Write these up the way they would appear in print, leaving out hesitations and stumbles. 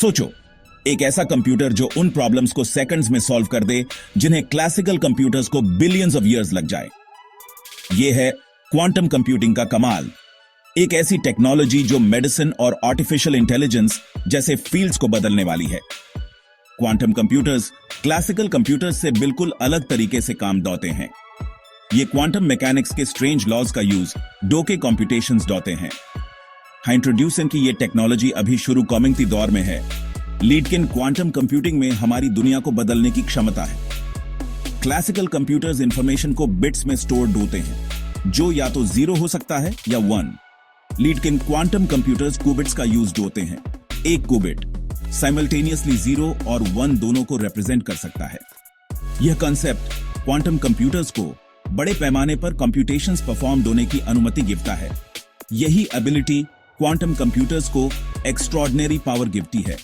सोचो, एक ऐसा कंप्यूटर जो उन प्रॉब्लम्स को सेकंड्स में सॉल्व कर दे जिन्हें क्लासिकल कंप्यूटर्स को बिलियंस ऑफ ईयर्स लग जाए। यह है क्वांटम कंप्यूटिंग का कमाल। एक ऐसी टेक्नोलॉजी जो मेडिसिन और आर्टिफिशियल इंटेलिजेंस जैसे फील्ड्स को बदलने वाली है। क्वांटम कंप्यूटर्स क्लासिकल कंप्यूटर्स से बिल्कुल अलग तरीके से काम दौते हैं। ये क्वांटम मैकेनिक्स के स्ट्रेंज लॉज का यूज डोके कॉम्प्यूटेशंस दौते हैं। इंट्रोड्यूसिंग की ये टेक्नोलॉजी अभी शुरू कमिंग दौर में है, लेकिन क्वांटम कंप्यूटिंग में हमारी दुनिया को बदलने की क्षमता है। क्लासिकल कंप्यूटर्स इंफॉर्मेशन को बिट्स में स्टोर्ड होते हैं, जो या तो 0 हो सकता है या 1, लेकिन क्वांटम कंप्यूटर्स क्यूबिट्स का यूज होते हैं। एक क्यूबिट साइमल्टेनियसली 0 और 1 दोनों को रिप्रेजेंट कर सकता है। यह कॉन्सेप्ट क्वांटम कंप्यूटर्स को बड़े पैमाने पर कंप्यूटेशंस परफॉर्म होने की अनुमति गिफ्ता है। यही एबिलिटी क्वांटम कंप्यूटर्स को एक्स्ट्रॉर्डिनरी पावर गिफ्टी है।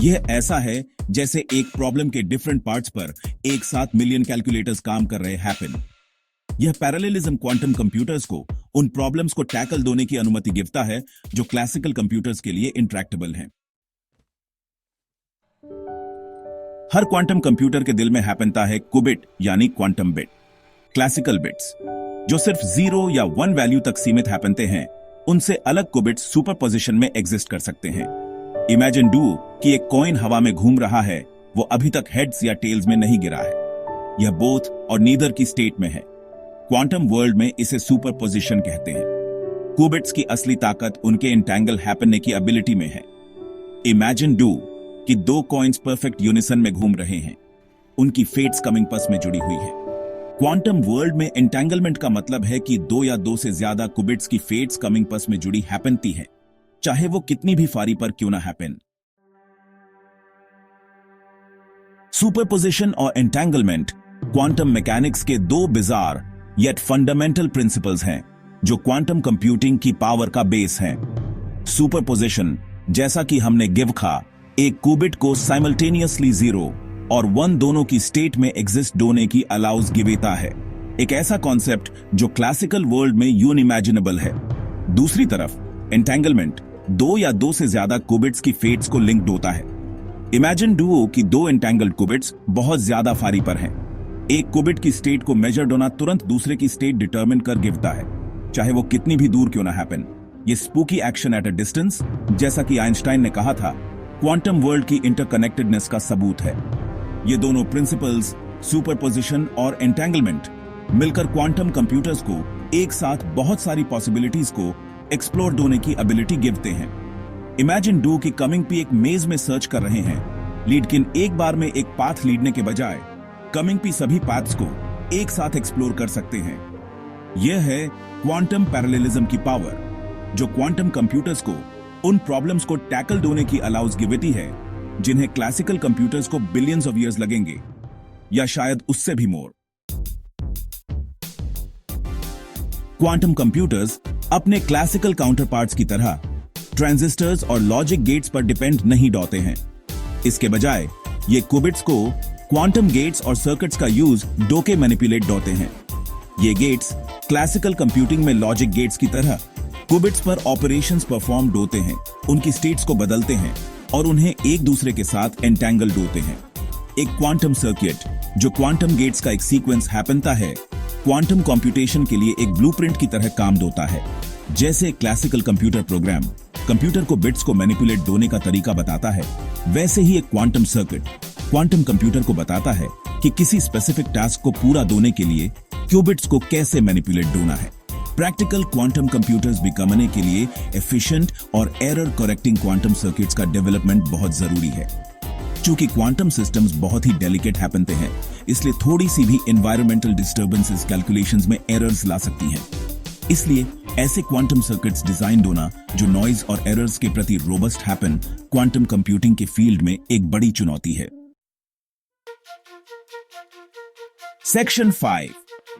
यह ऐसा है जैसे एक प्रॉब्लम के डिफरेंट पार्ट्स पर एक साथ मिलियन कैलकुलेटर्स काम कर रहे हैपन। यह पैरेललिज्म क्वांटम कंप्यूटर्स को उन प्रॉब्लम्स को टैकल देने की अनुमति गिफ्ता है जो क्लासिकल कंप्यूटर्स के लिए इंट्रैक्टेबल हैं। हर क्वांटम कंप्यूटर के दिल में हैपनता है क्यूबिट यानी क्वांटम बिट। क्लासिकल बिट्स जो सिर्फ 0 या 1 वैल्यू तक सीमित हैपनते हैं, उनसे अलग क्यूबिट्स सुपरपोजिशन में एग्जिस्ट कर सकते हैं। इमेजिन डू कि एक कॉइन हवा में घूम रहा है, वो अभी तक हेड्स या टेल्स में नहीं गिरा है। यह बोथ और नीदर की स्टेट में है। क्वांटम वर्ल्ड में इसे सुपरपोजिशन कहते हैं। क्यूबिट्स की असली ताकत उनके इंटैंगल हैपनने की एबिलिटी में है। इमेजिन डू कि 2 कॉइन्स परफेक्ट यूनिसन में घूम रहे हैं, उनकी फेट्स कमिंग पस में जुड़ी हुई है। क्वांटम वर्ल्ड में एंटेंगलमेंट का मतलब है कि 2 या 2 से ज्यादा क्यूबिट्स की फेट्स कमिंग पस में जुड़ी हैपनती है, चाहे वो कितनी भी फारी पर क्यों ना हैपन। सुपरपोजिशन और एंटेंगलमेंट क्वांटम मैकेनिक्स के 2 बिजार येट फंडामेंटल प्रिंसिपल्स हैं जो क्वांटम कंप्यूटिंग की पावर का बेस हैं। सुपरपोजिशन, जैसा कि हमने गिव खा, एक क्यूबिट को साइमल्टेनियसली 0 और 1 दोनों की स्टेट में एग्जिस्ट होने की अलाउज गिवेता है। एक ऐसा कॉन्सेप्ट जो क्लासिकल वर्ल्ड में यूनिमैजिनेबल है। दूसरी तरफ एंटेंगलमेंट 2 या 2 से ज्यादा क्यूबिट्स की फेट्स को लिंक्ड होता है। इमेजिन डुओ कि 2 एंटेंगल्ड क्यूबिट्स बहुत ज्यादा फारी पर हैं। एक क्यूबिट की स्टेट को मेजर होना तुरंत दूसरे की स्टेट डिटरमिन कर गिवता है, चाहे वो कितनी भी दूर क्यों ना हैपन। ये spooky action at a distance, जैसा कि आइंस्टाइन ने कहा था, क्वांटम वर्ल्ड की इंटरकनेक्टेडनेस का सबूत है। ये दोनों प्रिंसिपल्स, सुपरपोजिशन और एंटेंगलमेंट, मिलकर क्वांटम कंप्यूटर्स को एक साथ बहुत सारी पॉसिबिलिटीज को एक्सप्लोर होने की एबिलिटी गिवते हैं। इमेजिन डू कि कमिंग पी एक मेज में सर्च कर रहे हैं, लेकिन एक बार में एक पाथ लीडने के बजाय कमिंग पी सभी पाथ्स को एक साथ एक्सप्लोर कर सकते हैं। यह है क्वांटम पैरेललिज्म की पावर, जो क्वांटम कंप्यूटर्स को उन प्रॉब्लम्स को टैकल होने की अलाउज गिवती है जिन्हें क्लासिकल कंप्यूटर्स को बिलियंस ऑफ ईयर्स लगेंगे, या शायद उससे भी मोर। क्वांटम कंप्यूटर्स अपने क्लासिकल काउंटरपार्ट्स की तरह ट्रांजिस्टर्स और लॉजिक गेट्स पर डिपेंड नहीं होते हैं। इसके बजाय ये क्यूबिट्स को क्वांटम गेट्स और सर्किट्स का यूज डोके मैनिपुलेट होते हैं। ये गेट्स क्लासिकल कंप्यूटिंग में लॉजिक गेट्स की तरह क्यूबिट्स पर ऑपरेशंस परफॉर्म होते हैं, उनकी स्टेट्स को बदलते हैं और उन्हें एक दूसरे के साथ एंटेंगल्ड होते हैं। एक क्वांटम सर्किट जो क्वांटम गेट्स का एक सीक्वेंस हैपनता है, क्वांटम कंप्यूटेशन के लिए एक ब्लूप्रिंट की तरह काम होता है। जैसे क्लासिकल कंप्यूटर प्रोग्राम कंप्यूटर को बिट्स को मैनिपुलेट होने का तरीका बताता है, वैसे ही एक क्वांटम सर्किट क्वांटम कंप्यूटर को बताता है कि किसी स्पेसिफिक टास्क को पूरा होने के लिए क्यूबिट्स को कैसे मैनिपुलेट होना है। प्रैक्टिकल क्वांटम कंप्यूटर्स बनने के लिए एफिशिएंट और एरर करेक्टिंग क्वांटम सर्किट्स का डेवलपमेंट बहुत जरूरी है। चूंकि क्वांटम सिस्टम्स बहुत ही डेलिकेट हैपनते हैं, इसलिए थोड़ी सी भी एनवायरमेंटल डिस्टर्बेंसेस कैलकुलेशंस में एरर्स ला सकती हैं। इसलिए ऐसे क्वांटम सर्किट्स डिजाइन होना जो नॉइज और एरर्स के प्रति रोबस्ट हैपन, क्वांटम कंप्यूटिंग के फील्ड में एक बड़ी चुनौती है। Section 5,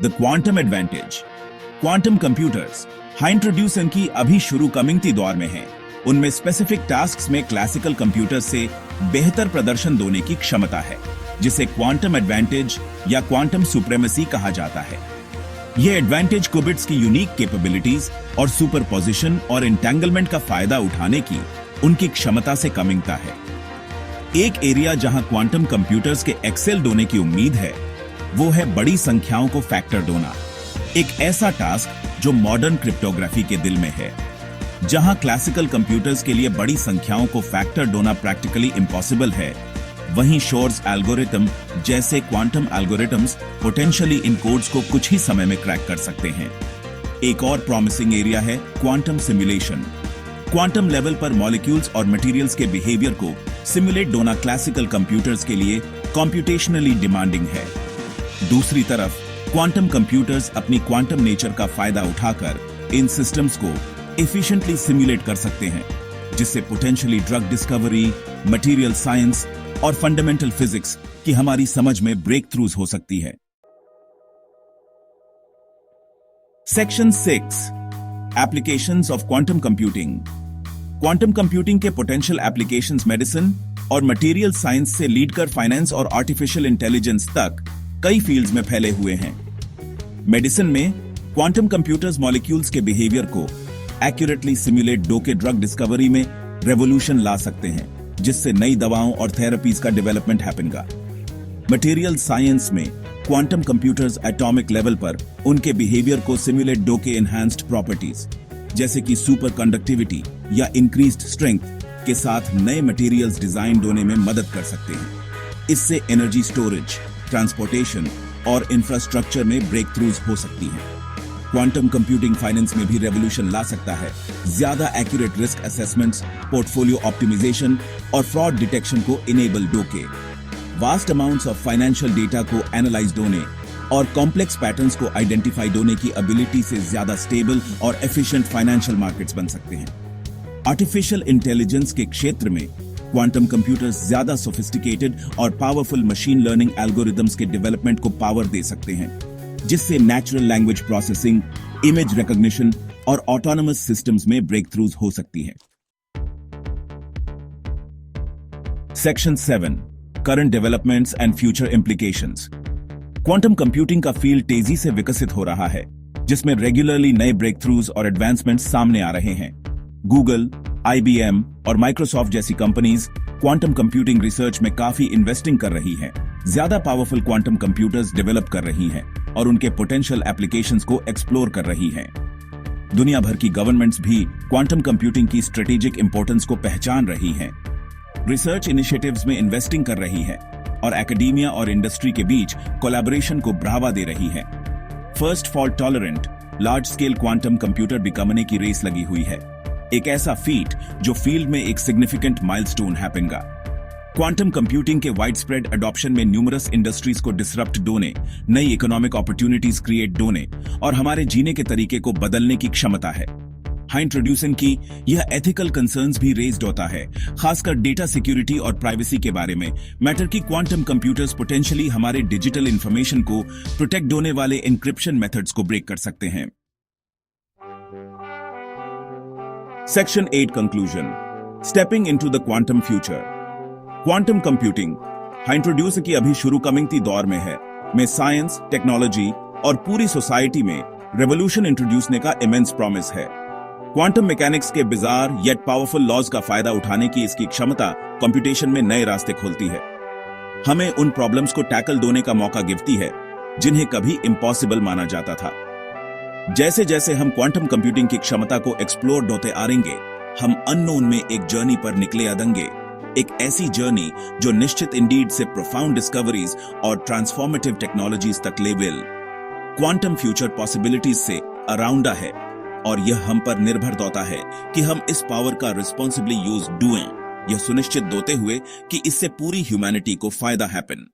the quantum advantage. Quantum computers introducing की अभी शुरू कमिंग की दौर में हैं। उनमें स्पेसिफिक टास्क्स में क्लासिकल कंप्यूटर से बेहतर प्रदर्शन देने की क्षमता है, जिसे क्वांटम एडवांटेज या क्वांटम सुप्रीमेसी कहा जाता है। यह एडवांटेज क्यूबिट्स की यूनिक कैपेबिलिटीज और सुपरपोजिशन और एंटेंगलमेंट का फायदा उठाने की उनकी क्षमता से कमिंगता है। एक एरिया जहां क्वांटम कंप्यूटर्स के एक्सेल होने की उम्मीद है वो है बड़ी संख्याओं को फैक्टर होना, एक ऐसा टास्क जो मॉडर्न क्रिप्टोग्राफी के दिल में है। जहां क्लासिकल कंप्यूटर्स के लिए बड़ी संख्याओं को फैक्टर होना प्रैक्टिकली इम्पॉसिबल है, वहीं शोर्स एल्गोरिथम जैसे क्वांटम एल्गोरिथम्स पोटेंशियली इन कोड्स को कुछ ही समय में क्रैक कर सकते हैं। एक और प्रॉमिसिंग एरिया है क्वांटम सिमुलेशन। क्वांटम लेवल पर मॉलिक्यूल्स और मटेरियल्स के बिहेवियर को सिमुलेट होना क्लासिकल कंप्यूटर्स के लिए कॉम्प्यूटेशनली डिमांडिंग है। दूसरी तरफ क्वांटम कंप्यूटर्स अपनी क्वांटम नेचर का फायदा उठाकर इन सिस्टम्स को एफिशिएंटली सिमुलेट कर सकते हैं, जिससे potentially drug discovery, material science और फंडामेंटल फिजिक्स की हमारी समझ में ब्रेक थ्रूज हो सकती है। Section 6 applications of quantum computing. Quantum computing के पोटेंशियल एप्लीकेशंस मेडिसिन और मटेरियल साइंस से लीड कर फाइनेंस और आर्टिफिशियल इंटेलिजेंस तक कई फील्ड्स में फैले हुए हैं। मेडिसिन में क्वांटम कंप्यूटर्स मॉलिक्यूल्स के बिहेवियर को एक्यूरेटली सिमुलेट के ड्रग डिस्कवरी में रेवोल्यूशन ला सकते हैं, जिससे नई दवाओं और थेरेपीज का डेवलपमेंट हैपेगा। मटेरियल साइंस में क्वांटम कंप्यूटर्स एटॉमिक लेवल पर उनके बिहेवियर को सिमुलेट के एनहांस्ड प्रॉपर्टीज जैसे कि सुपर कंडक्टिविटी या इंक्रीज्ड स्ट्रेंथ के साथ नए मटेरियल्स डिजाइन होने में मदद कर सकते हैं। इससे एनर्जी स्टोरेज, ट्रांसपोर्टेशन और इंफ्रास्ट्रक्चर में ब्रेक थ्रूज हो सकती हैं। क्वांटम कंप्यूटिंग फाइनेंस में भी रेवोल्यूशन ला सकता है। ज्यादा accurate risk assessments, portfolio optimisation और फ्रॉड डिटेक्शन को इनेबल के vast amounts of financial data को एनालाइज होने और कॉम्प्लेक्स पैटर्न्स को आइडेंटिफाई होने की एबिलिटी से ज्यादा स्टेबल और एफिशिएंट फाइनेंशियल मार्केट्स बन सकते हैं। आर्टिफिशियल इंटेलिजेंस के क्षेत्र में क्वांटम कंप्यूटर्स ज्यादा सोफिस्टिकेटेड और पावरफुल मशीन लर्निंग एल्गोरिदम्स के डेवलपमेंट को पावर दे सकते हैं, जिससे natural language processing, image recognition और ऑटोनोमस सिस्टम्स में ब्रेक थ्रूज हो सकती है। Section 7 current developments and future implications. Quantum computing का फील्ड तेजी से विकसित हो रहा है, जिसमें रेगुलरली नए ब्रेक थ्रूज और एडवांसमेंट्स सामने आ रहे हैं। गूगल, IBM और माइक्रोसॉफ्ट जैसी कंपनीज क्वांटम कंप्यूटिंग रिसर्च में काफी इन्वेस्टिंग कर रही हैं, ज्यादा पावरफुल क्वांटम कंप्यूटर्स डेवलप कर रही हैं और उनके पोटेंशियल एप्लीकेशंस को एक्सप्लोर कर रही हैं। दुनिया भर की गवर्नमेंट्स भी क्वांटम कंप्यूटिंग की स्ट्रेटेजिक इंपॉर्टेंस को पहचान रही हैं, रिसर्च इनिशिएटिव्स में इन्वेस्टिंग कर रही है और एकेडेमिया और इंडस्ट्री के बीच कोलैबोरेशन को बढ़ावा दे रही है। First fault tolerant large scale quantum computer बिकमने की रेस लगी हुई है, एक ऐसा फीट जो फील्ड में एक सिग्निफिकेंट माइलस्टोन हैपेगा। क्वांटम कंप्यूटिंग के वाइड स्प्रेड अडॉप्शन में न्यूमरस इंडस्ट्रीज को डिसरप्ट होने, नई इकोनॉमिक अपॉर्चुनिटीज क्रिएट होने और हमारे जीने के तरीके को बदलने की क्षमता है। हाई इंट्रोड्यूसिंग की यह एथिकल कंसर्न्स भी रेज्ड होता है, खासकर डेटा सिक्योरिटी और प्राइवेसी के बारे में मैटर की क्वांटम कंप्यूटर्स पोटेंशियली हमारे डिजिटल इंफॉर्मेशन को प्रोटेक्ट होने वाले एन्क्रिप्शन मेथड्स को ब्रेक कर सकते हैं। Section 8 conclusion, stepping into the quantum future. Quantum computing high introduce की अभी शुरू कमिंग थी दौर में है, में साइंस, टेक्नोलॉजी और पूरी सोसाइटी में रेवोल्यूशन इंट्रोड्यूसने का इमेंस प्रॉमिस है। क्वांटम मैकेनिक्स के बिजार येट पावरफुल लॉज का फायदा उठाने की इसकी क्षमता कंप्यूटेशन में नए रास्ते खोलती है, हमें उन प्रॉब्लम्स को टैकल होने का मौका गिरती है जिन्हें कभी इम्पॉसिबल माना जाता था। जैसे जैसे हम क्वांटम कंप्यूटिंग की क्षमता को एक्सप्लोर होते आएंगे, हम अननोन में एक जर्नी पर निकले आदेंगे, एक ऐसी जर्नी जो निश्चित इंडीड से प्रोफाउंड डिस्कवरीज और ट्रांसफॉर्मेटिव टेक्नोलॉजीज तक लेवल। क्वांटम फ्यूचर पॉसिबिलिटीज से अराउंडा है और यह हम पर निर्भर होता है कि हम इस पावर का रिस्पॉन्सिबली यूज डूएं, यह सुनिश्चित होते हुए कि इससे पूरी ह्यूमैनिटी को फायदा हैपन।